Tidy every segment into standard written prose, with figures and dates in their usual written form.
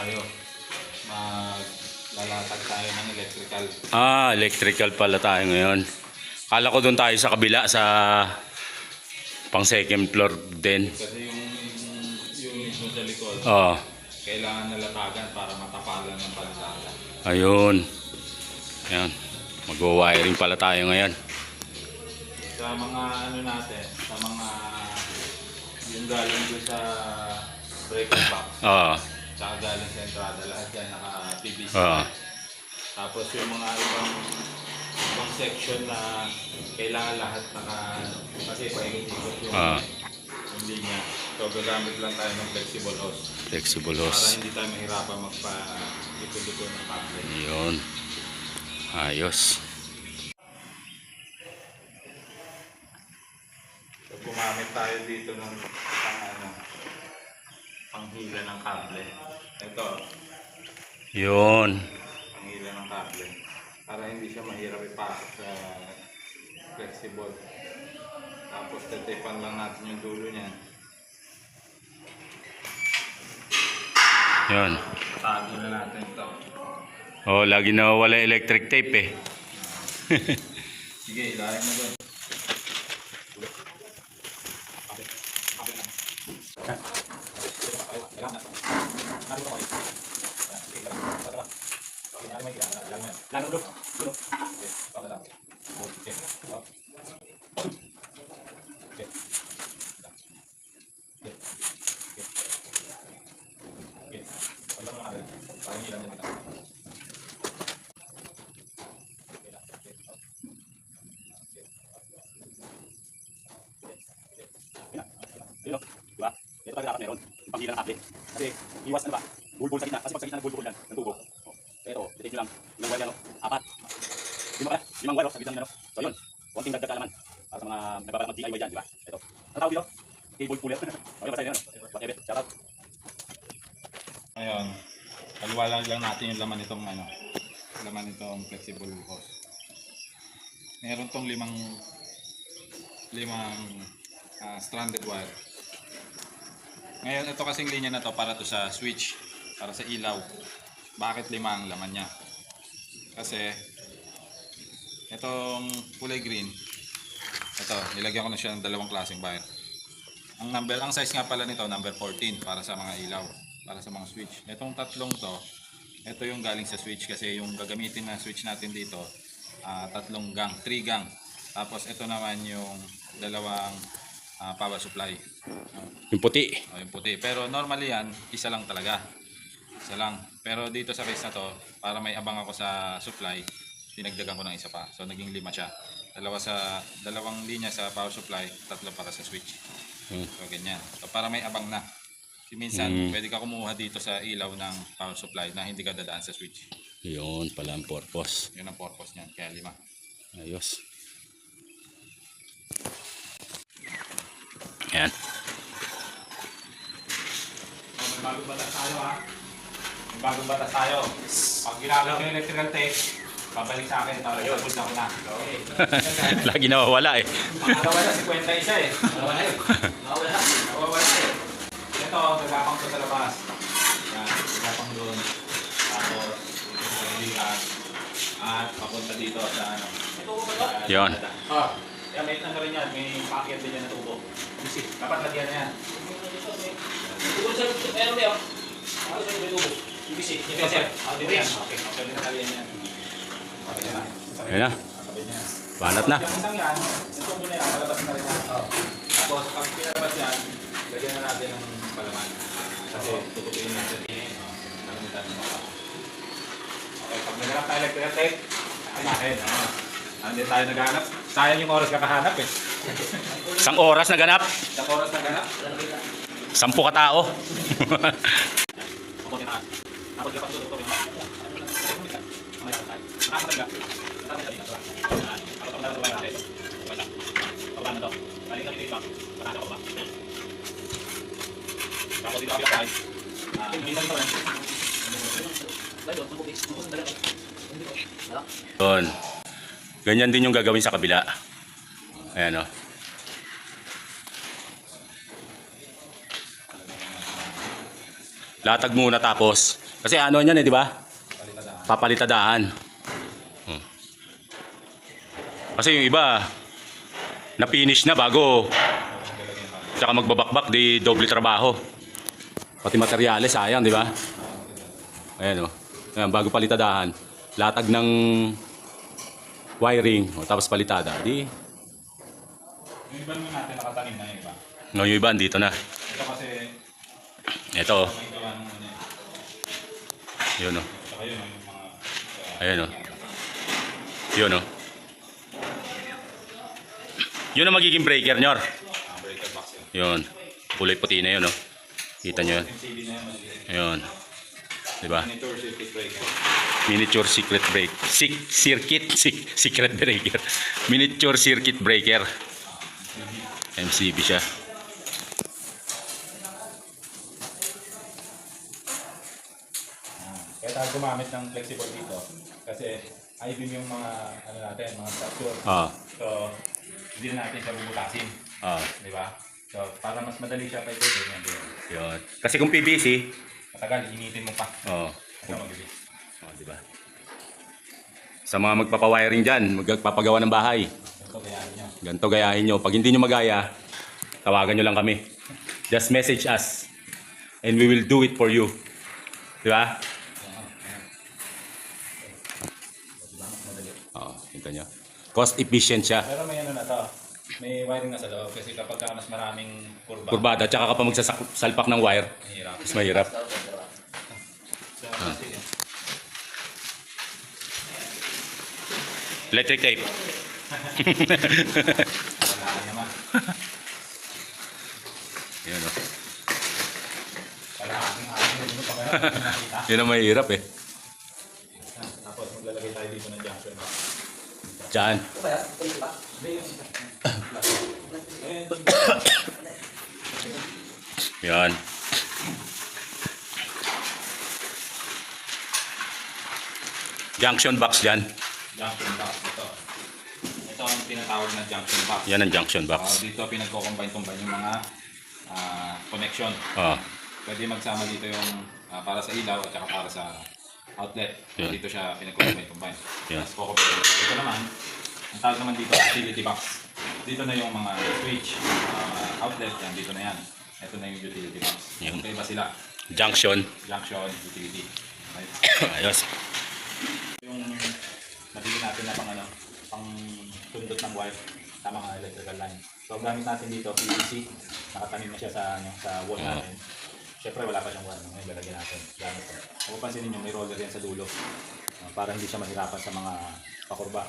tayo. Maglalatag tayo ng electrical. Electrical pala tayo ngayon. Kala ko doon tayo sa kabila sa pang second floor din. Kasi yung mismo sa likod, kailangan nalatagan para matapalan ng palisada. Ayun. Ayan. Mag-wiring pala tayo ngayon. Sa mga ano natin, sa mga yung galing doon sa breaker box. Tsaka galing sa entrada, lahat yan naka-PVC. Tapos yung mga ibang section na kailangan lahat kasi paikot-ikot yung linya. So gagamit lang tayo ng flexible hose. Flexible hose. Para hindi tayo mahirapan magpa-liko-liko ng kable. Yun. Ayos. So gumamit tayo dito ng panghila ng kable. Ito. Yun. Panghila ng kable. Para hindi siya mahirap ipasok sa flexible. Tapos titipan lang natin yung dulo niya. Yun. Tago na natin ito. Lagi nawawala electric tape eh. Sige, ilahin mo doon. Diba? Ito talaga dapat meron. Yung panghila ng kable. Kasi iwas na ba? Bulbul sa gitna. Kasi pag sa gitna ng bulbul yan, ng tubo. Ito, titig nyo lang. Ilang wire yan, no? 4. 5 pala. 5 wire, sa gitna nyo, no? So yun, konting dagdag ka naman. Para sa mga nagbabalang mag-DIY dyan, di ba? Ito. Ang tawag dito? Cable puller. O yun, basta yun, no? Whatever. Shout out. Ngayon, paliwala lang natin yung laman itong flexible hose. Meron tong limang stranded wire. Ngayon, ito kasing linya na to para to sa switch, para sa ilaw. Bakit 5 ang laman niya? Kasi itong kulay green, ito, nilagyan ko na siya ng dalawang klaseng wire. Ang size nga pala nito, number 14 para sa mga ilaw, para sa mga switch. Itong tatlong to, ito yung galing sa switch kasi yung gagamitin na switch natin dito, 3 gang. Tapos ito naman yung dalawang power supply. Yung puti. Yung puti. Pero normally yan, isa lang talaga. Isa lang. Pero dito sa case na to, para may abang ako sa supply, dinagdagan ko ng isa pa. So naging 5 siya. Dalawang linya sa power supply, 3 para sa switch. So ganyan. So para may abang na. Kasi minsan, pwede ka kumuha dito sa ilaw ng power supply na hindi ka dadaan sa switch. Yun pala ang purpose. Yun ang purpose niyan. Kaya 5. Ayos. Yan. May bagong batas tayo ha. May bagong batas tayo. Pag ginamit yung electrical tape, babalik sa akin. Tapos na ko na. Lagi nawawala eh. Nakawala si Kwenta isa eh. Nakawala eh. Ito, nagapang ko sa labas. Yan, nagapang doon. Tapos, ito sa kalihan. At papunta dito sa ano. Yan. Yan, may ano rin yan. May packet din yan na tubo. Dapat lagyan na yan. Tubo sa meron niya. Ano sa may tubo? UPC. Dito sir. Dito yan. Okay. Pwede na talian yan. Okay na. Ayan na. Banat na. Yung isang yan, ito muna yan. Palabas na rin yan. Tapos, pag pinalabas yan, lagyan na natin ng palaman. Kasi tutupiin natin. Nalimutan mo. Okay, pag naghanap tayo electrical tape, akin. Hindi tayo naghanap. Sayang yung oras kakahanap eh. Isang oras na ganap. Isang oras naghanap. 10 katao. Yun. Ganyan din yung gagawin sa kabila. Ayan o. Latag muna tapos Kasi ano yan eh, di ba? Palitadaan. Papalitadaan. Hmm. Kasi yung iba, na-finish na bago. Tsaka magbabakbak, di doble trabaho. Pati materyales, sayang, di ba? Ayan o. Ayan, bago palitadahan. Latag ng wiring, o, tapos palitada. Di, Yung iba naman natin nakatanim na yung iba. no, yung iba, dito na. Ito kasi Ito, o. may gawa ng ano eh. Yun o. Tsaka yun yung mga Ayan o. Yun o. Yun ang magiging breaker nyor. breaker box yun. Yun. Kulay puti na yun o. Kita nyo yun. MCB na yun. Maliliit. Ayun. Diba? Monitor circuit breaker. Miniature circuit break. Secret breaker. Miniature circuit breaker. MCB siya. Kaya tayo gumamit ng flexible dito. Kasi I-beam yung mga ano natin, mga structure. Ah. So, hindi na natin siya bubutasin. Ah. Di ba? So, para mas madali siya kay Kuya, Yun. Kasi kung PVC, matagal, initin mo pa. oh, Ito mag-ibig. oh, diba? Sa mga magpapawiring dyan, magpapagawa ng bahay, Ito, kayaan nyo. ganito gayahin nyo. Pag hindi nyo magaya, tawagan nyo lang kami. Just message us and we will do it for you. Diba? Oh, kita nyo. Cost efficient siya. Pero may ano na to. May wiring na sa loob kasi kapag ka mas maraming kurba, Kurbada, tsaka kapag magsasalpak ng wire, mahirap. mas mahirap. So, kasi, Electric tape. wala naman. Yun o. Wala aking ano pa kaya nakita. Yun ang mahirap eh. Tapos maglalagay tayo dito ng junction box. Diyan. Yan. Junction box dyan. Junction box ito. Ito ang tinatawag na junction box. Yan ang junction box. Dito pinagko-combine-combine yung mga connection. Oh. Pwede magsama dito yung para sa ilaw at saka para sa outlet. Yun. Dito siya pinagko-combine. Yan. Tapos co-combine. Ito naman, ang tawag naman dito utility box. Dito na yung mga switch, outlet yan. Dito na yan. Ito na yung utility box. Yun. Magkaiba sila. Junction. Junction, utility. Right? Ayos. Yung nabili natin na pang tundot ng wire sa mga electrical line. So, ang gamit natin dito, PVC. Nakatanim na siya sa wall natin. Siyempre, wala pa siyang wire. Ngayon, lalagyan natin. Gamit ko. Kung pansinin nyo, may roller yan sa dulo. Para hindi siya mahirapan sa mga pakurba.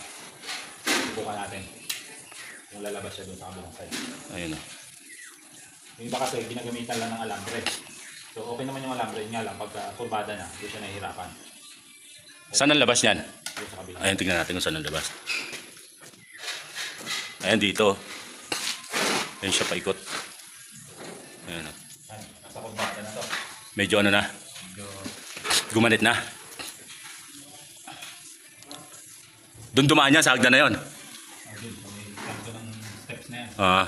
Subukan natin. Kung lalabas siya doon sa kabilang side. Ayun o. Yung iba kasi, ginagamitan lang ng alambre. So, okay naman yung alambre. Yun nga lang, pagka kurbada na, hindi siya nahihirapan. Saan ang labas niyan? Doon sa kabilang. Ayun, tingnan natin kung saan ang labas. Ayan, dito. Ayan siya paikot. Ayan o. Sa kurbada na to. Medyo ano na. Medyo Gumanit na. Doon dumaan niya sa hagdan na yun. ayun, may kanto ng steps na yan. Ah.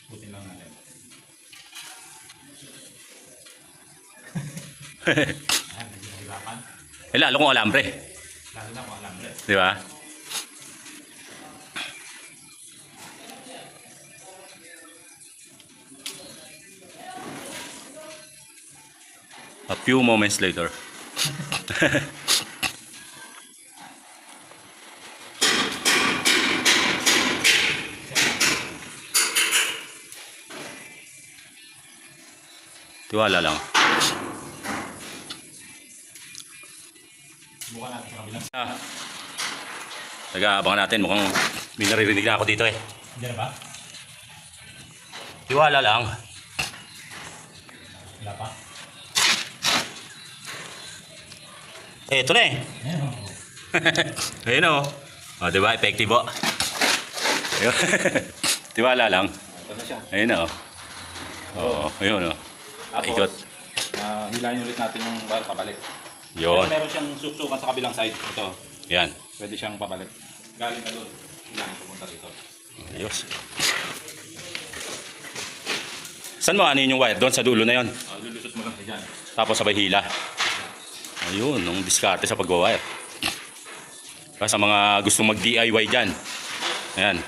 Buti lang natin. Ayan, medyo mahirapan. Eh, lalo kung alambre. Lalo na kung alambre. Di ba? A few moments later. Tiwala lang. Subukan natin sa kabilang. Ah. Nag-aabangan natin. Mukhang may naririnig na ako dito eh. Diyan na ba? Tiwala lang. Wala pa? Eh, ito na eh. Ayan o. Ayun o. O, diba? Effective o. Ayun. Tiwala lang. Ito na siya. Ayun o. Oo, ayun o. Ikot. Hilahin ulit natin yung wire pabalik. Yun. Pero meron siyang suksukan sa kabilang side. Ito. Yan. Pwede siyang pabalik. Galing na doon. Hilahin pupunta dito. Ayos. Saan mo ano yung wire? Doon sa dulo na yon. Lulusot mo lang siya dyan. Tapos sabay hila. Ayun, ang diskarte sa pag-wire. Sa mga gustong mag-DIY dyan. Ayan.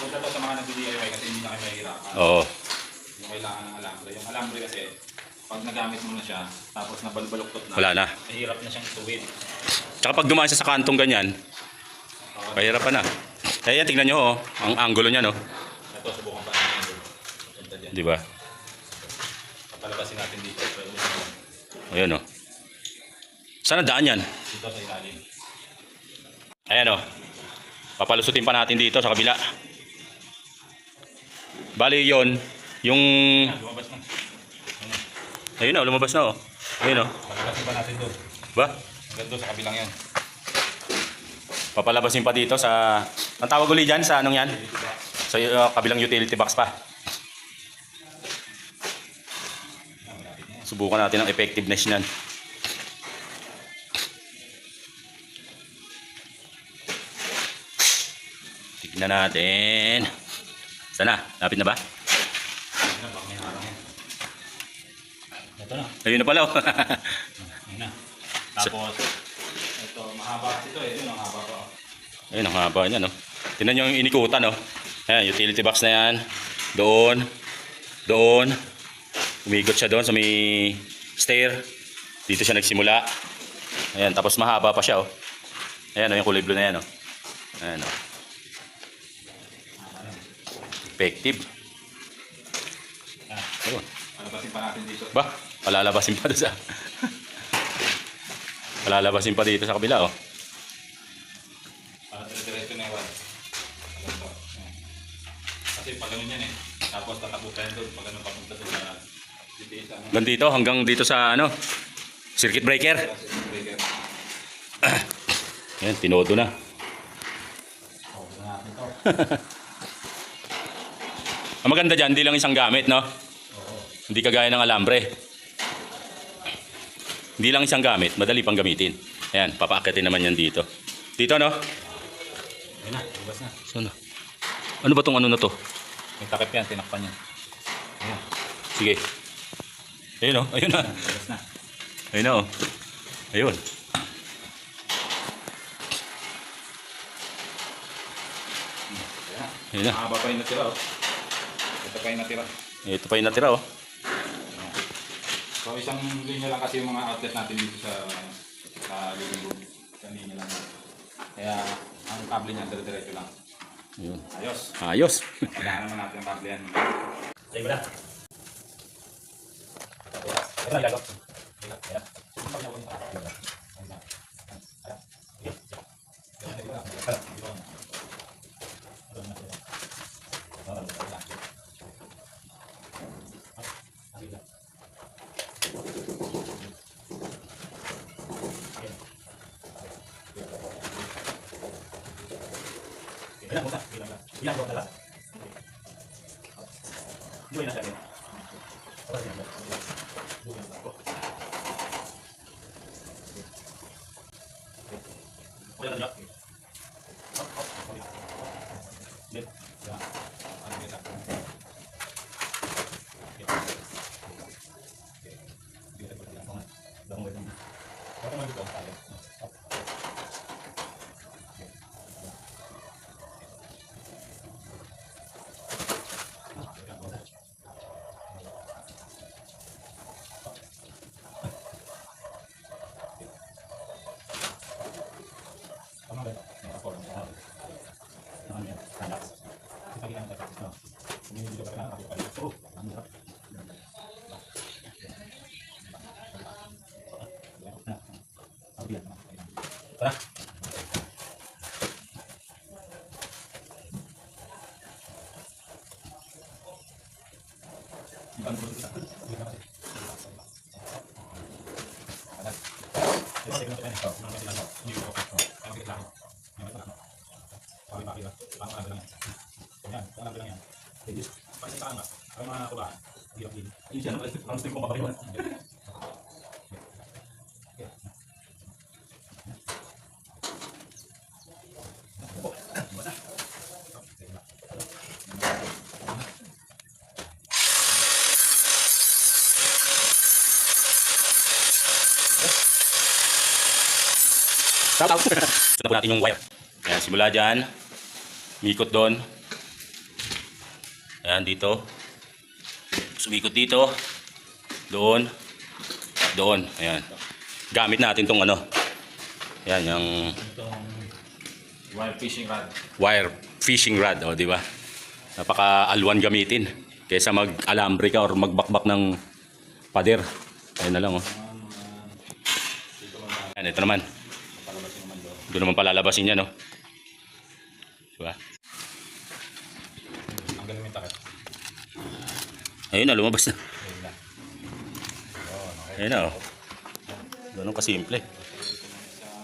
Punta to sa mga nag-DIY kasi hindi na kayo mahihirapan. Oo. Yung kailangan ng alambre. Yung alambre kasi, pag nagamit mo na siya, tapos nabalbaluktot na, Wala na. mahirap na siyang tuwid. Tsaka pag dumaan siya sa kantong ganyan, kahirapan na. Ayan, tingnan nyo, oh. Ang angulo niya, no? Ito, subukan pa natin. Punta dyan. Di ba? Papalabasin natin dito. Ayan, oh. Saan ang daan yan? Dito sa ilalim. Ayan, oh. Papalusutin pa natin dito sa kabila. Bali yon yung... Lumabas na. Ayun, oh. Lumabas na, oh. Ayun, oh. Papalabasin pa natin doon. Ba? Hanggang doon sa kabilang yan. Papalabasin pa dito sa... Ang tawag uli dyan sa anong yan? Sa kabilang utility box pa. Subukan natin ang effectiveness niyan. Tignan natin. Sana, lapit na ba? Ito na. Ayun na pala. Oh. Ayun na. Tapos, ito, mahaba kasi ito eh. Ito, mahaba pa. Ayun, ang haba niya, no? Tingnan nyo yung inikutan, no? Ayan, utility box na yan. Doon. Doon. Umigot siya doon sa may stair. Dito siya nagsimula. Ayan, tapos mahaba pa siya, oh. Ayan, oh, yung kulay blue na yan, oh. Ayan, oh. Effective. Ayun. Palabasin pa natin dito. Ba? Palalabasin pa doon sa... Palalabasin pa dito sa kabila, oh. Para dire-diretso na yung wire. Ganito. Ayan. Kasi pag ganun yan eh. Tapos tatapukan doon. Pag ganun papunta doon sa DPS. Hanggang dito, hanggang dito sa, ano, circuit breaker. Breaker. Ayan, tinodo na. Okay na natin ito. Ang maganda dyan, hindi lang isang gamit, no? Hindi kagaya ng alambre. Hindi lang isang gamit, madali pang gamitin. Ayan, papaakitin naman yan dito. Dito, no? Ayun na, labas na. Sana. Ano ba tong ano na to? May takip yan, tinakpan yan. Ayun. Sige. Ayun, oh. Ayun na. Labas na. Ayun na, oh. Ayun. Ayun na. Mahaba pa yung natira oh. Ito pa yung natira. Ito pa yung natira, oh. So isang linya lang kasi yung mga outlet natin dito sa living room. Isang linya lang. Kaya ang kable niya dire-diretso lang. Ayun. Ayos. Ayos. Kailangan naman natin ang kable yan. Sa'yo ba na? Ito na ilagaw. Ilang ko talaga. Join na natin. Wala na. Tara. Shout out. Ito na po natin yung wire. Ayan, simula dyan. Mikot doon. Ayan, dito. Sumikot dito. Doon. Doon. Ayan. Gamit natin tong ano. Ayan, yung Itong wire fishing rod. wire fishing rod. O, di ba? Napaka-alwan gamitin. Kaysa mag-alambre ka or magbakbak ng pader. Ayan na lang, oh. Ayan, ito naman. Palabasin naman doon. Doon naman palalabasin yan, no? Diba? Ang galing yung takip. Ayun na, lumabas na. Ayun na. Ayun na, oh. Ganun kasimple.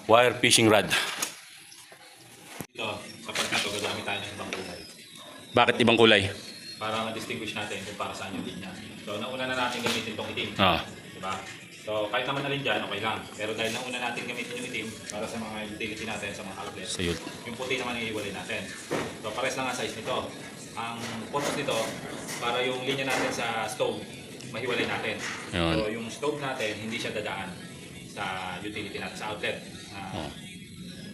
Wire fishing rod. Dito, sa part na ito, gagamit tayo ng ibang kulay. Bakit ibang kulay? Para ma-distinguish natin kung para saan yung linya. So, nauna na natin gamitin itong itim. Ah. Diba? So, kahit naman na rin dyan, okay lang. Pero dahil nauna natin gamitin yung itim para sa mga utility natin, sa mga outlets, So, yun. yung puti naman iiwalay natin. So, pares lang ang size nito. Ang purpose nito, para yung linya natin sa stove, mahiwalay natin. Yun. So, yung stove natin, hindi siya dadaan sa utility natin, sa outlet. Oh.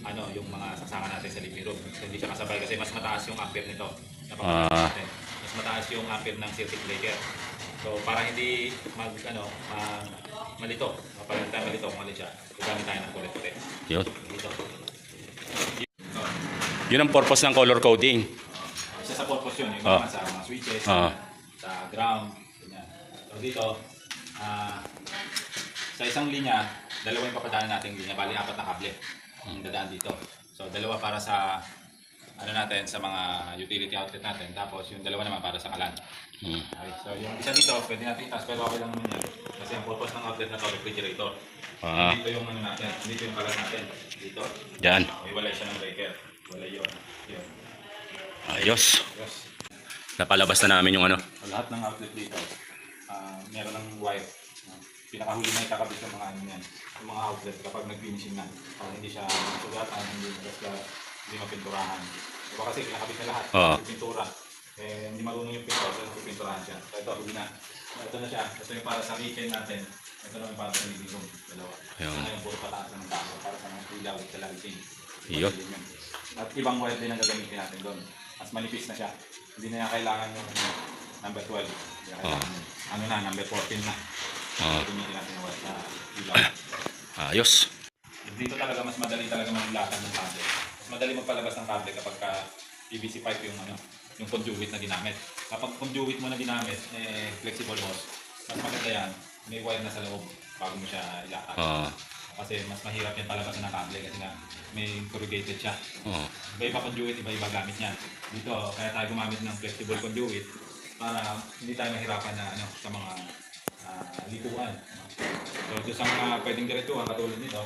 Ano, yung mga saksakan natin sa living room. So, hindi siya kasabay kasi mas mataas yung ampere nito. Natin. Mas mataas yung ampere ng circuit breaker. So, para hindi malito, para hindi tayo malito kung mali siya, gagamit tayo ng kulay puti. Yun. Dito. Yun ang purpose ng color coding. Isa sa purpose yun, yung Oh. mga sa mga switches, Oh. sa ground, ganyan. So dito, sa isang linya, dalawa yung papadaan nating linya, bali 4 na kable ang dadaan dito. So dalawa para sa natin sa mga utility outlet natin, tapos yung dalawa naman para sa kalan. Okay, so yung isa dito, pwede natin itaas, pero okay lang naman yan. Kasi ang purpose ng outlet na to, refrigerator. Ah. Dito yung natin, dito yung kalan natin. Dito. Yan. May walay siya ng breaker. Walay yun. Yun. Ayos. Yes. Napalabas na namin yung ano. So, lahat ng outlet dito, meron ng wire. Pinakahuli na ikakabit yung mga ano yan. Yung mga outlet kapag nag-finishing na. Para hindi siya sugatan, hindi mapinturahan. Diba kasi pinakabit na lahat. Oo. Yung pintura. Eh, hindi marunong yung pintura, so pipinturahan siya. So ito, huli na. Ito na siya. Ito yung para sa kitchen natin. Ito naman para sa living room. Dalawa. Ayun. Ito yung puro pataas ng tao para sa mga ilaw sa lighting. Yun. At ibang wire din ang gagamitin natin doon. Mas manipis na siya. Hindi na yan kailangan yung number 12. Hindi na kailangan yun. Ano na, number 14 na. Gamitin natin yung wire sa ilaw. Ayos. Dito talaga mas madali talaga maglakad ng kable. Mas madali magpalabas ng kable kapag ka PVC pipe yung yung conduit na ginamit. Kapag conduit mo na ginamit, flexible hose, mas maganda yan. May wire na sa loob bago mo siya ilakad. Kasi mas mahirap yan palabasan ng kable kasi nga may corrugated siya. Iba-iba conduit, iba-iba gamit niyan. Dito, kaya tayo gumamit ng flexible conduit para hindi tayo mahirapan na sa mga likuan. So, ito sa mga pwedeng diretsuhan katulad nito.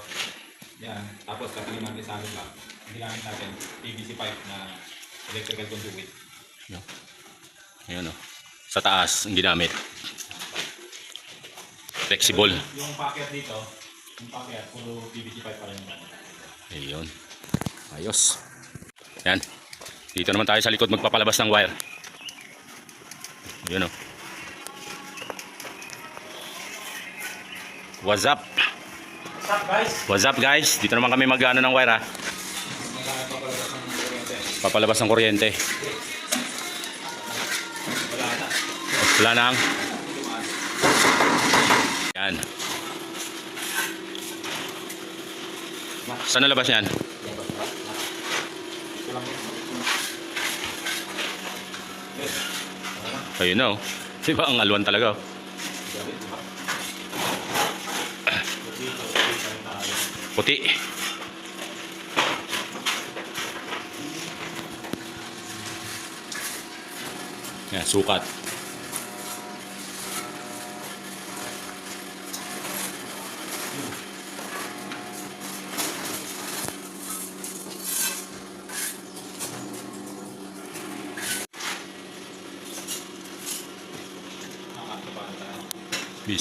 Yan. Tapos, kapilin natin sa alog lang. Ginamit natin PVC pipe na electrical conduit. Ayan, oh. Sa taas ang ginamit. Flexible. Yung packet dito, puro PVC pipe pa rin. Ayun. Ayos. Yan. Dito naman tayo sa likod magpapalabas ng wire. Ayun, oh. What's up? What's up, guys? What's up, guys? Dito naman kami mag-ano ng wire, ha? Papalabas ng kuryente. Papalabas ng kuryente. Wala na. Wala nang. Yan. Saan nalabas yan? Ayun na, oh. Diba ang alwan talaga, oh. Puti. Yan, sukat.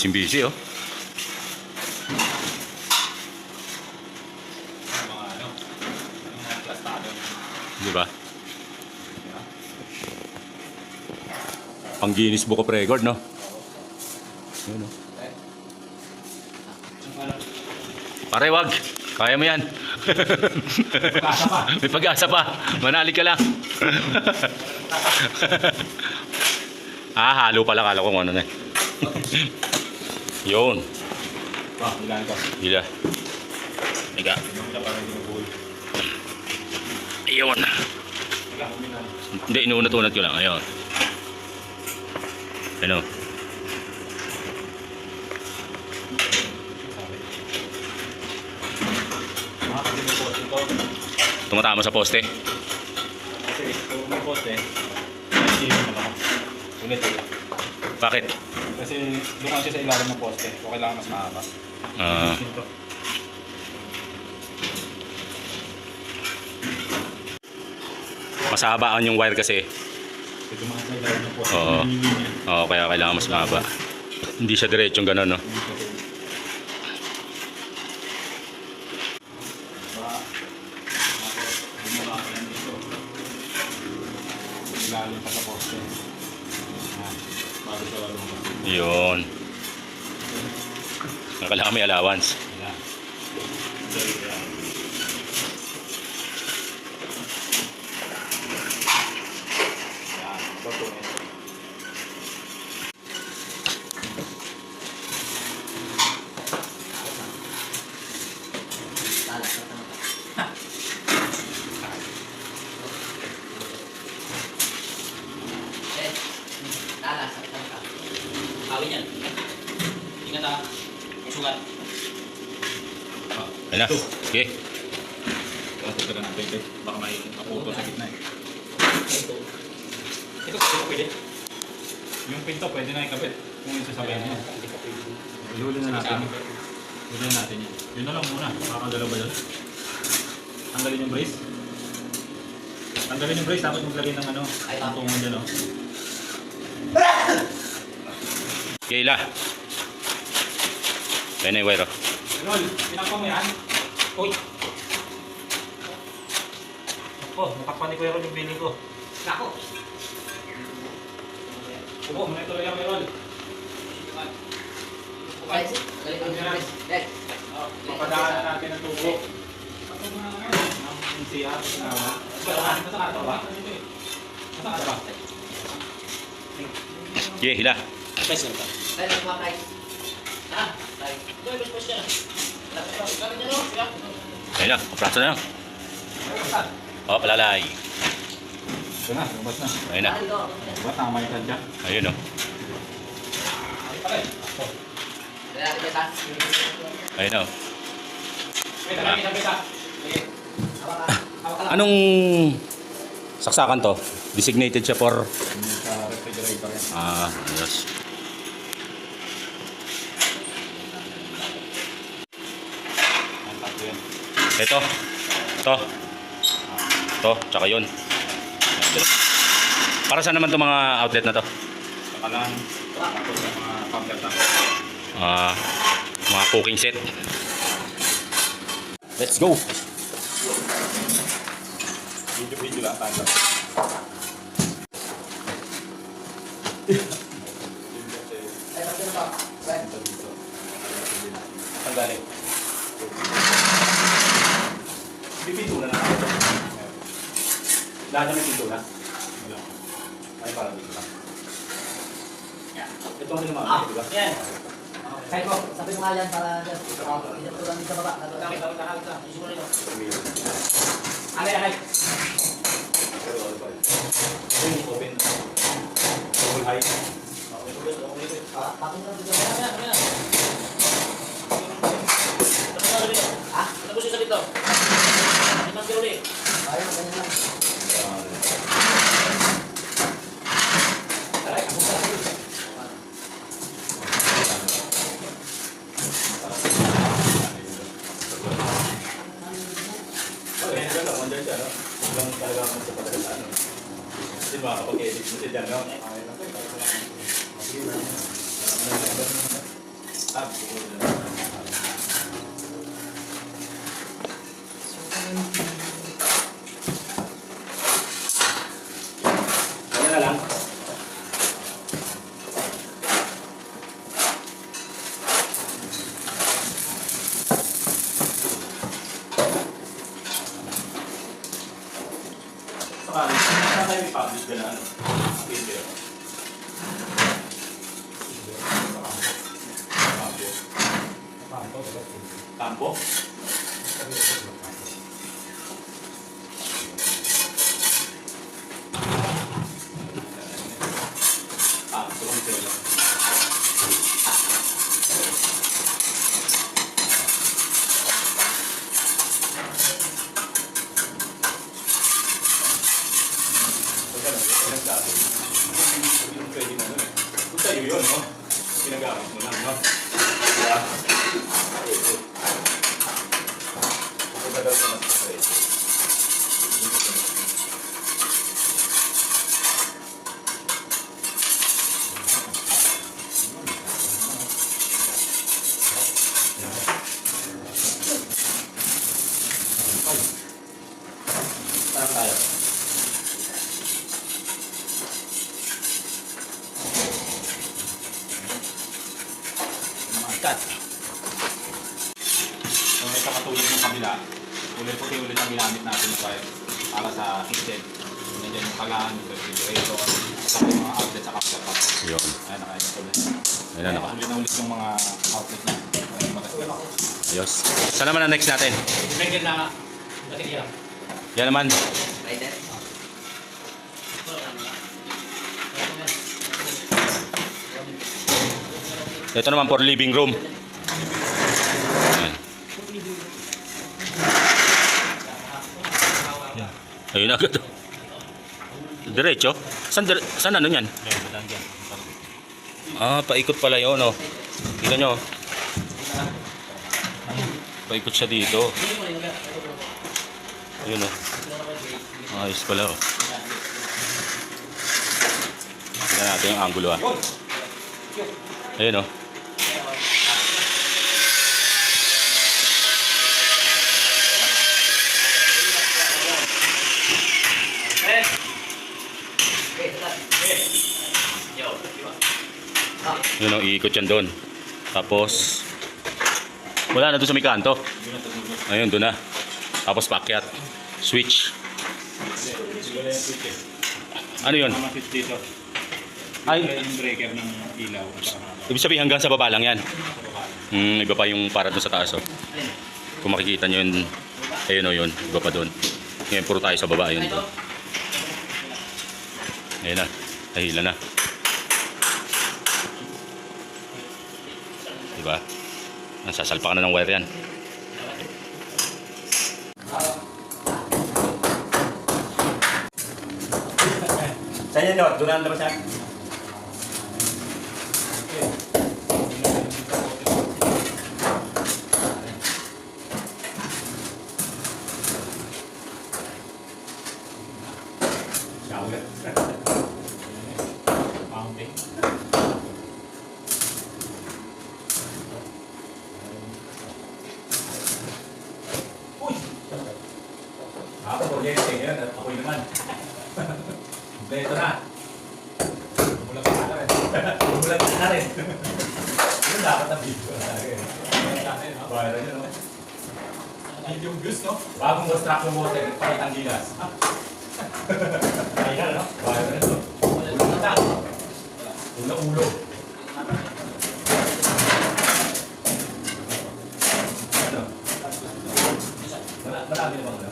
Busy, oh. Mga plastado. Di ba? Pang Guinness Book of Record, no? Yun, no? Pare, wag. Kaya mo yan. Pag-asa pa. May pag-asa pa. Manali ka lang. Halo pala. Kala ko kung ano na. Yun. Ilan ka? Hila. Higa. Siya parang ginubuhol. Ayun. Hindi, inuunat-unat ko lang. Ayun. Ano? Tumatama sa poste. Kasi kung may poste, hindi mo naman ako. Ulit. Bakit? Kasi doon kasi sa ilalim ng poste, so kailangan mas mahaba. Ah, Ito. mas habaan yung wire kasi. Ito mga sa ilalim ng poste. Oo. Linya. Oo, kaya kailangan mas mahaba. Hindi siya diretsong gano'n, no? Ilalim pa sa poste. Bago sa walong. Yun. Kailangan may allowance. Yan. Yan. Tutunin. Talas, awin yan. Ingat ha. Sugat. Ayun na. Sige. Tutunin ka natin. Baka may maputo sa gitna eh. Ito pwede. Yung pinto pwede na ikabit. Kung yung sasabihin niya. Ihuli na natin. Ihuli na natin yun. Yun na lang muna. Makakagalaw ba yun? Tanggalin yung brace. Tanggalin yung brace. Tapos maglagay ng ano. Ay, Ang tungan dyan o. Kayla. Ayun na yung wire, oh. Lol, pinakpa mo yan? Uy. Oh, nakakpa ni Kuya Ron yung biling ko. Nako. Oo, muna ituloy ang Lol. Guys, galing ang guys. Guys. Papadaan na natin ang tubo. Ang siya. Nasa kata ba? Nasa kata ba? Sige, hila. Guys, ganito. Guys, mga guys. Ah, guys. Guys, guys, yan. Galing niya, no? Ayun na, kapraso na lang. Oh, palalay. Ito na, lumabas na. Ayun na. Diba, tama yung tadya? Ayun, oh. Ayun, oh. Anong saksakan to? Designated siya for... Sa refrigerator yan. Ah, yes. Ang tatlo yan. Ito. Ito. Ito, tsaka yun. Para saan naman itong mga outlet na to? Saka lang. Tapos yung mga pamper na. Ah, mga cooking set. Let's go. Video lang tayo. Ang galing. May pintura na ako. Lahat na may pintura. Ay, parang dito lang. Ito ang pinamamit, di ba? Yan. Kahit mo, sabi ko nga yan para hindi ko lang sa baba. Alay. Ito yung open. Double height. Patong lang dito. Tapos yung sa dito. Limang kilo ulit. Ayun, ganyan lang. Okay, yan lang. Wonder siya, no? Lang talaga ako sa padala, no? Kasi makakapag-edit mo siya dyan, no? Kaya na lang. sa'yo yun, no? Pinagamit mo lang, no? Diba? Ako ba daw sa mas straight? Parang tayo. Mga cut. So, may katulad ng kabila. Kulay puti ulit ang ginamit natin na pipe para sa kitchen. Nandiyan yung kalaan, yung refrigerator, at saka yung mga outlet sa countertop. Yun. Ayan, nakain ko ulit. Ayun na, naka. Ulit na ulit yung mga outlet na. Ayan, magastos. Ayos. Saan naman ang next natin? Breaker na baterya. Yan naman. Lighter. Ito naman for living room. Ayan. Ayun agad. Diretso? Saan ano yan? Ah, paikot pala yun, oh. Kita nyo. Paikot siya dito. Ayun, oh. Ayos pala, oh. Tignan natin yung angulo, ah. Ayun, oh. Yun, oh, iikot yan doon. Tapos, wala na doon sa may kanto. Ayun, doon na. Tapos pakyat. Switch. Siguro yung switch eh. Ano yun? Mga switch dito. Ay, Yung breaker ng ilaw. ibig sabihin hanggang sa baba lang yan. Iba pa yung para doon sa taas, oh. Kung makikita nyo yun, ayun, oh, yun. Iba pa doon. Ngayon, puro tayo sa baba. Ayun, doon. Ayun na. Nahila na. Diba? Nasasalpakan na ng wire yan. Saan yan, no? Doon na naman siya. Mounting. Ako, kuryente yan. At ako'y naman. Ito na. Bumulag ka na rin. Bumulag ka na rin. Yun dapat na video. Bayaran nyo, no? Medium views, no? Bagong construction water. Pakitang gilas. Kaya, no? Bayaran nyo. Ulo-ulo. Ano? Marami na bang ano?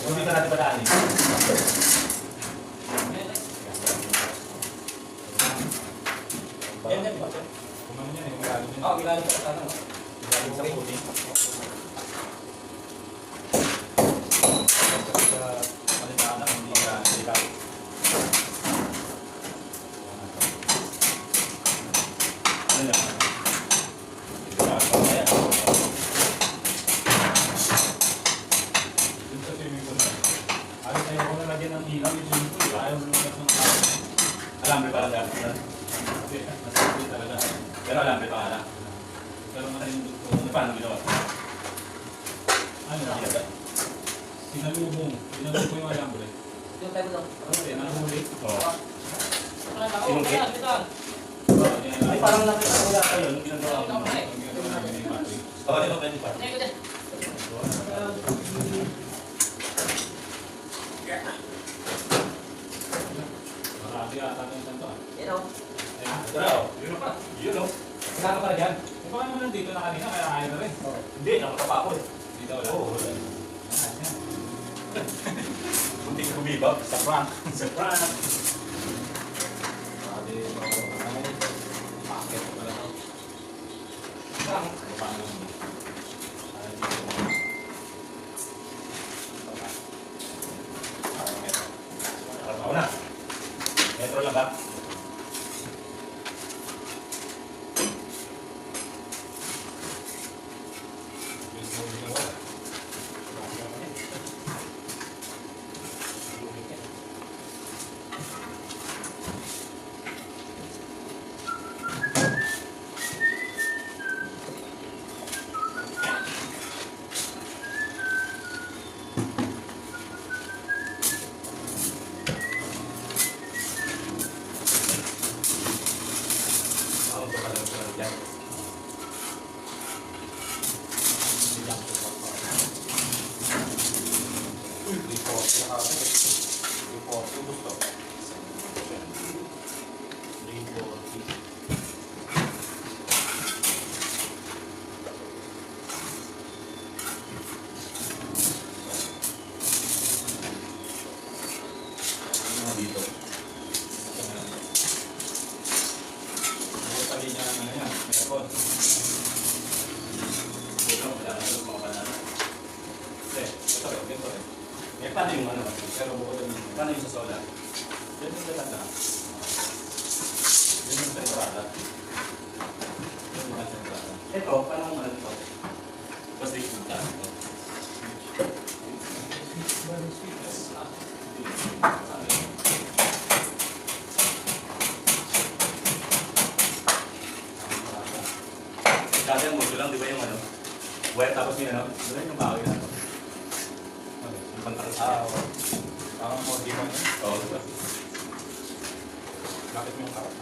Kung dito natin padaanin. Yan yan ba? Kung ano yan, yung galing yun. Oo, ilalim sa kasama. Ilalim sa puti. Sa palitaan hindi ka delikado. Ano yan? Ayan. Dun sa swimming pool. Ayos na yung nalagyan ng ilaw yung swimming pool. Ayaw mo lumabas ng Alambre pala dyan. Kasi nasabi talaga. Pero alambre pala. Pero matayong dito. Paano ginawa? Ano na? Sinalubong. Sinalubong yung alambre. Yung tayo doon. Ano yun? Nahuli. Oo. Sinungkit? Ay, parang nakita ko yata yun. Ginagawa ko. Oo, ito pwede pa. Marami ata ng santo. Yan o. Ito na, oh. Yun pa. Yun, oh. Kasama pala dyan. Eh, baka naman nandito na kanina, kaya ayaw na rin. Hindi, nakatapa ako eh. Dito wala. Oo, wala. Ah, yan. Kunti ka bumibab. Sa prank. Sa prank. Sabi, ano yun? Packet ko pala to. Paano yun? Para dito. Eh, paano yung ano? Pero paano yung sa solar? Yan yung talaga. Yan yung sa entrada. Yan yung sa entrada. Ito, paano yung ano ito? Basta yung punta. Dati ang modulo lang, di ba yung ano? Wire tapos yung ano? Doon yung bawi na ano? Yung pangkakas niya. Parang mo di ba yun? Oo, diba? Bakit mo yung karap?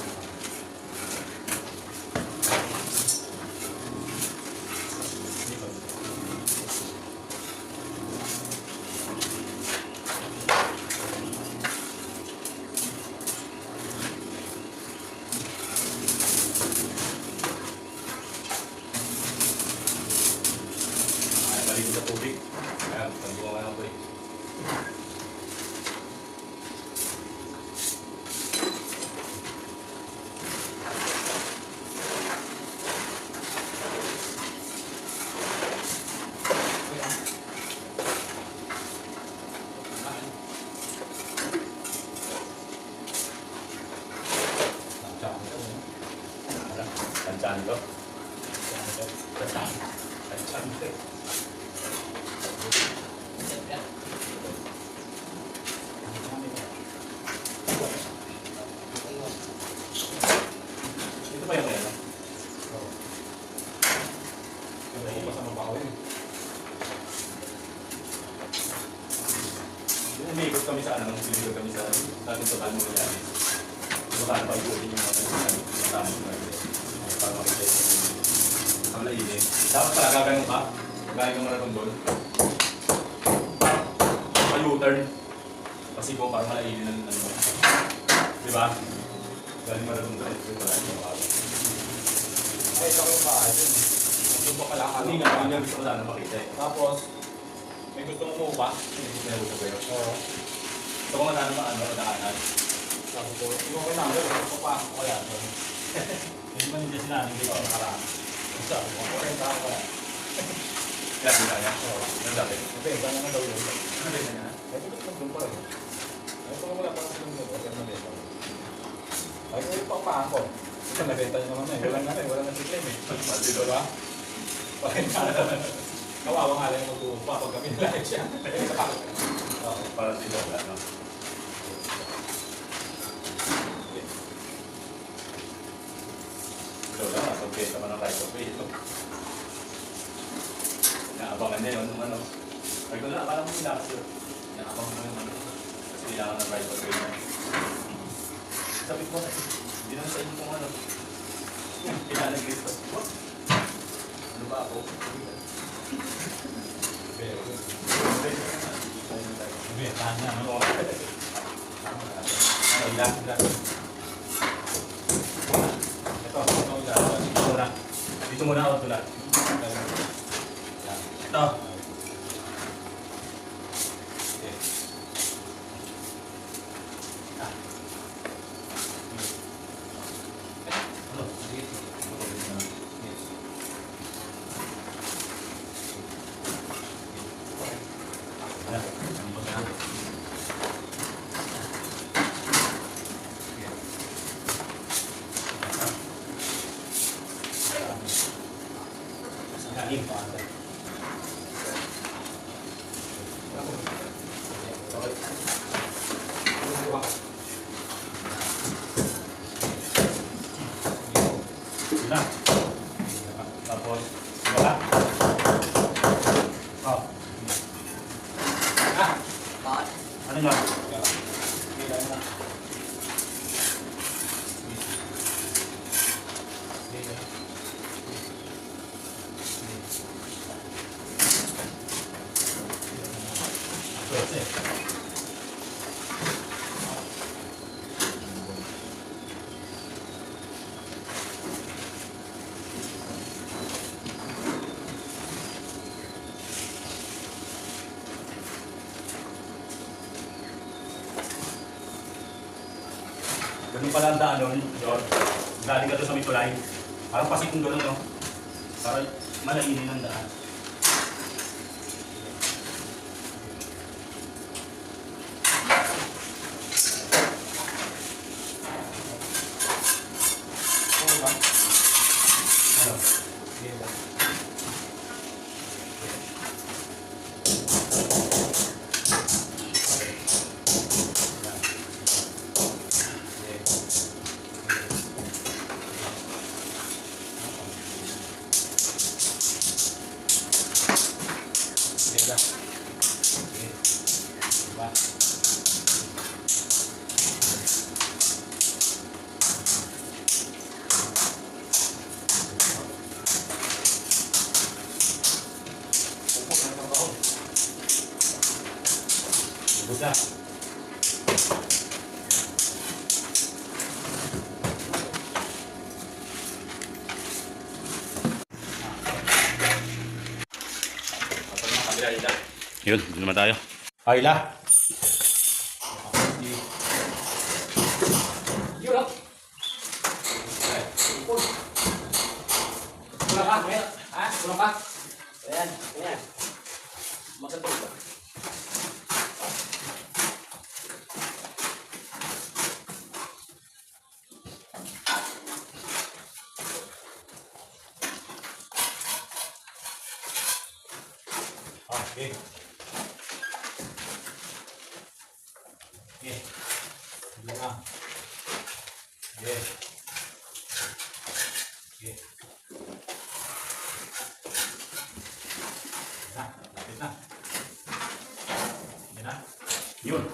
Ay, maligo sa tubig. Ayan, pagbuka ka ng break. Tanchan ko. Tanchan ko. Ito ba yung ano? Kaya ko sa mabaho yun. Umiikot kami sa ano, umiikot kami sa dating total mo kaya. Diba paano pa ikutin yung mga tama mo na para makita yung ang lainit. Dapat pala gagawin ka, gagawin ka maratong doon. Pa-U-turn. Kasi kung para malainin ng ano mo. Diba? Galing maratong doon. Yung wala yung makakala. Ay, ito ko yung bahay yun. Gusto mo pala Hindi nga, hindi nga gusto ko sana makita eh. Tapos, may gusto mong umupa. Hindi ko na ko yun. Oo. Gusto ko nga sana daanan. Sabi ko, ikaw ko namin, papasok ko yan. Hindi man hindi sinabi, hindi ko nakaraan. Sabi ko, okay, ako yan. Kaya sila niya. Oo. Ano sabi? Okay, gano'n na daw yun. Ano ba niya? Ay, ito doon pa rin. Ay, ito wala pa kasi doon. Okay, nabenta. Ay, ito yung papahan ko. Ito, nabenta nyo naman na eh. Wala na eh, wala na si Clem eh. Mali doon. Diba? Okay, kawawa nga lang yung mag-uupa pag kami nilahit siya. Oo. Para sila wala, no? Ito lang, okay, tama na tayo. Okay, ito. Naabangan niya yun, ano. Ay ko na, parang mo relax yun. Naabangan mo yung ano. Kasi kailangan ng right of way na. Sabi ko kasi, hindi naman sa inyo kung ano. Kailangan ng Cristo. What? Ano ba ako? Bentahan na, no? Ay, lang. Ito, dyan. Dito muna. Dito muna ako tulad. Ito. Okay. Ah. Ano? Kain pa ata. Na. Tapos, wala. Oh. Ah, Bakit? ano yun? Ganun pala ang daan doon, George. Galing ka doon sa Mitulay. Parang pasikong gano'n, no? Para malainin ang daan. Buta. Yun, dun naman tayo. Ayla. Yun o. Kulang pa, kuya. Ha? Kulang pa? Ayan, ayan. Magandang ba? Okay. Okay. Dito na. Okay. Okay. Na, lapit na. Yan na. Yun.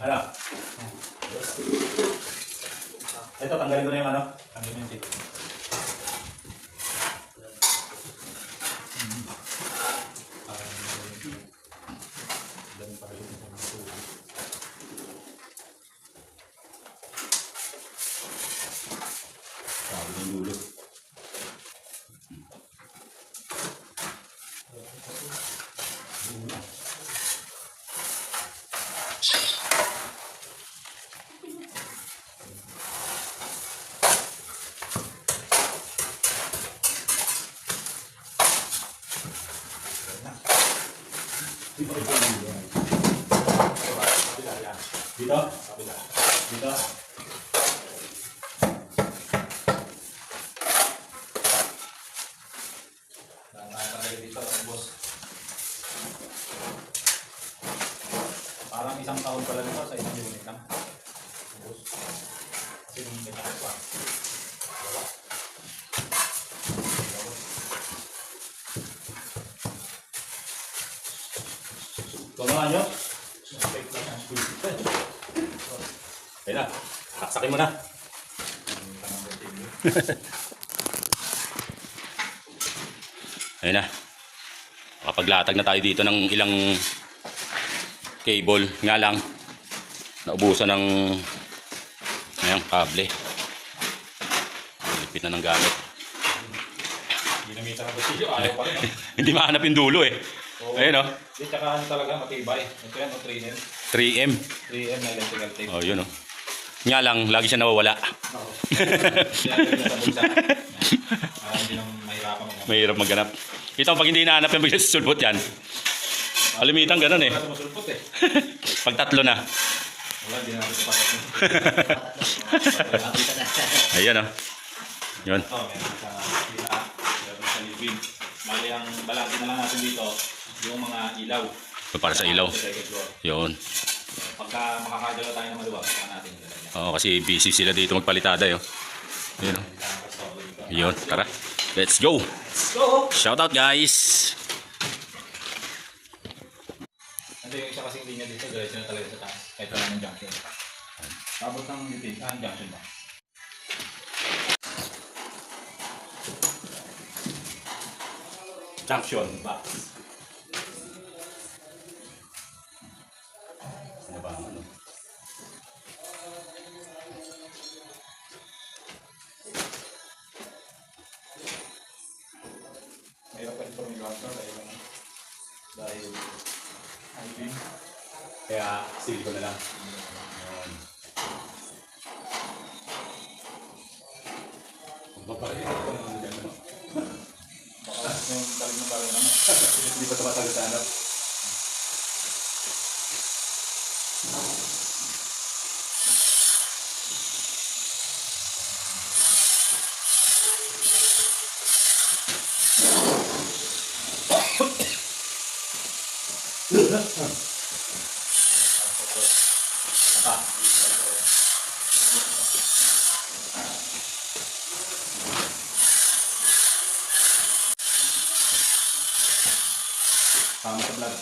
Ano? Ito, tanggalin ko na yung ano. Tanggalin yung tip. Sabi ng dulo. Dito? Dito? Parang isang taon pala nito sa isang unit lang. Kasi nung may tayo pa. Tumahan nyo? Ayun na. Saksakin mo na. Ayun na. Makapaglatag na tayo dito ng ilang cable. Nga lang, naubusan ng kable. Lipit na ng gamit. Ginamitan ng gusilyo, ayaw pa rin. Hindi mahanap yung dulo eh. Oo. Ayun oh. Hindi, tsaka ano talaga, matibay. Ito yan, 3M. 3M. 3M na electrical tape. Oh, yun oh. Nga lang, lagi siya nawawala. Kaya ganyan sa bulsa. Hindi nang mahirapan mo. Mahirap maghanap. Ito, pag hindi nahanap yung bigla susulpot yan. Alimitan ganun eh. Wala sumusulpot eh. Pag tatlo na. Wala, hindi natin papat mo. Ayan oh. Yun. Ito, meron sa kita. Meron sa living. Mali ang balaki na lang natin dito, yung mga ilaw. So, para sa ilaw. Sa second floor. Yun. Pagka makakagalaw tayo ng maluwag, saka natin ilalagyan. Oo, kasi busy sila dito magpalitada yun. Yun oh. Yun, tara. Let's go. Go! Shout out guys. Ito yung isa kasing linya dito, diretso na talaga sa taas. Kahit wala ng junction. Tapos ng litin, junction ba? Junction box. Ano ba ano? Mayroon pa ito may junction dahil I-beam. Kaya seal ko na lang. Yun. Mapalit ko na naman dyan. Baka yung talig ng baril naman. Hindi pa tumatalo sa ano. Tama sa vlog.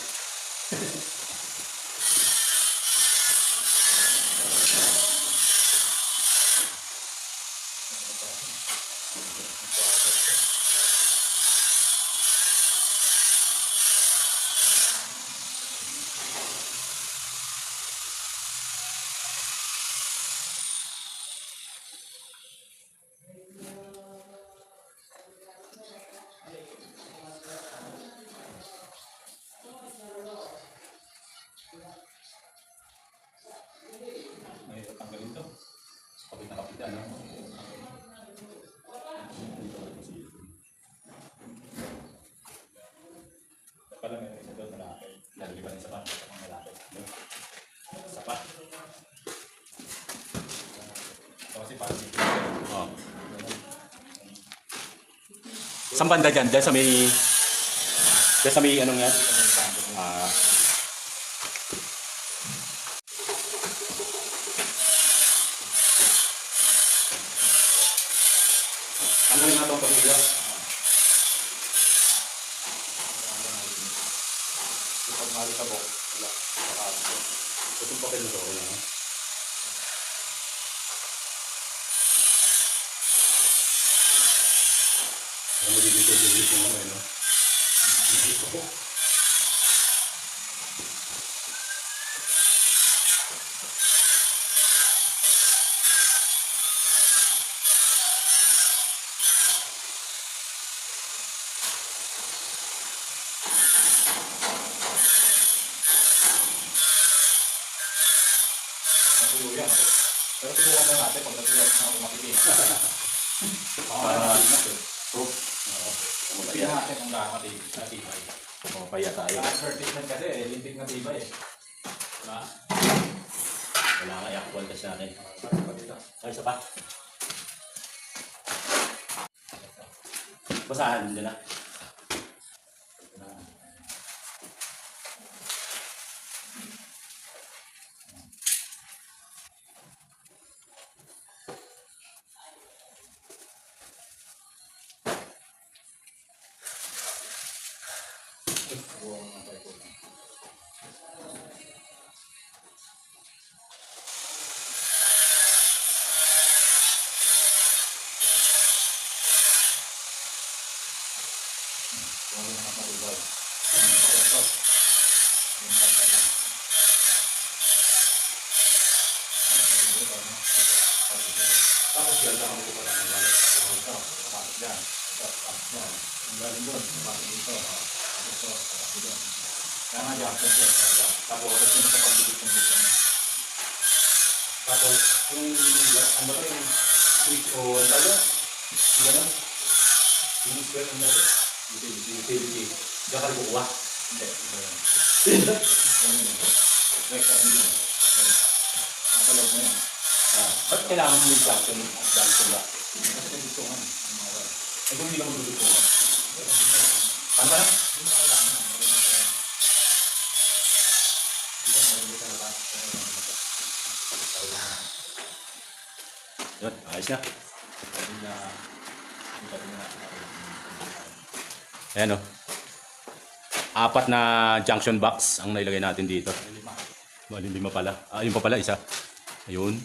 Ngayon, tanggalin to. Kapit na kapit yan. Pala may isa doon malaki. Lalagyan isa pa. Isa pang malaki. Isa pa. Ito kasi parang Oh. Saan banda dyan? Dahil sa may... Dahil sa may anong yan? Ah... tanggalin na itong pagkila. Kapag malitabok, wala. Itong papel nito, wala. Ano dito mo no? Natuloy yan. Pero tulungan na natin pag natulog na ako makikita. Proof. Tignan natin kung gaano matibay. Paya tayo. Advertisement kasi, lintik na tibay eh. Diba? Wala nga i-actual kasi natin. Ay, isa pa. Basahan dyan na. Tapos yan lang ako pala ng galit sa puno ito. Kapatid yan. Tapos yan. Ang galing doon. Kapatid dito. Tapos ito. Kapatid doon. Kaya nga dyan. Tapos tapos yun sa pagbibig ng dito. Tapos yung ano ba yung switch o ano ba yun? Yung gano'n? Yung square ang dito. Utility. Diyan ka rin kukuha. Hindi. Wait, kasi hindi. Nakalog mo yan. Ba't kailangan mo yung junction at junction ba? Kasi nagdutungan. Eh kung hindi ka magdutungan. Ano ba? Yun, ayos na. Ayan o. 4 na junction box ang nailagay natin dito. Bali 5 pala. Ah, yun pa pala, isa. Ayun.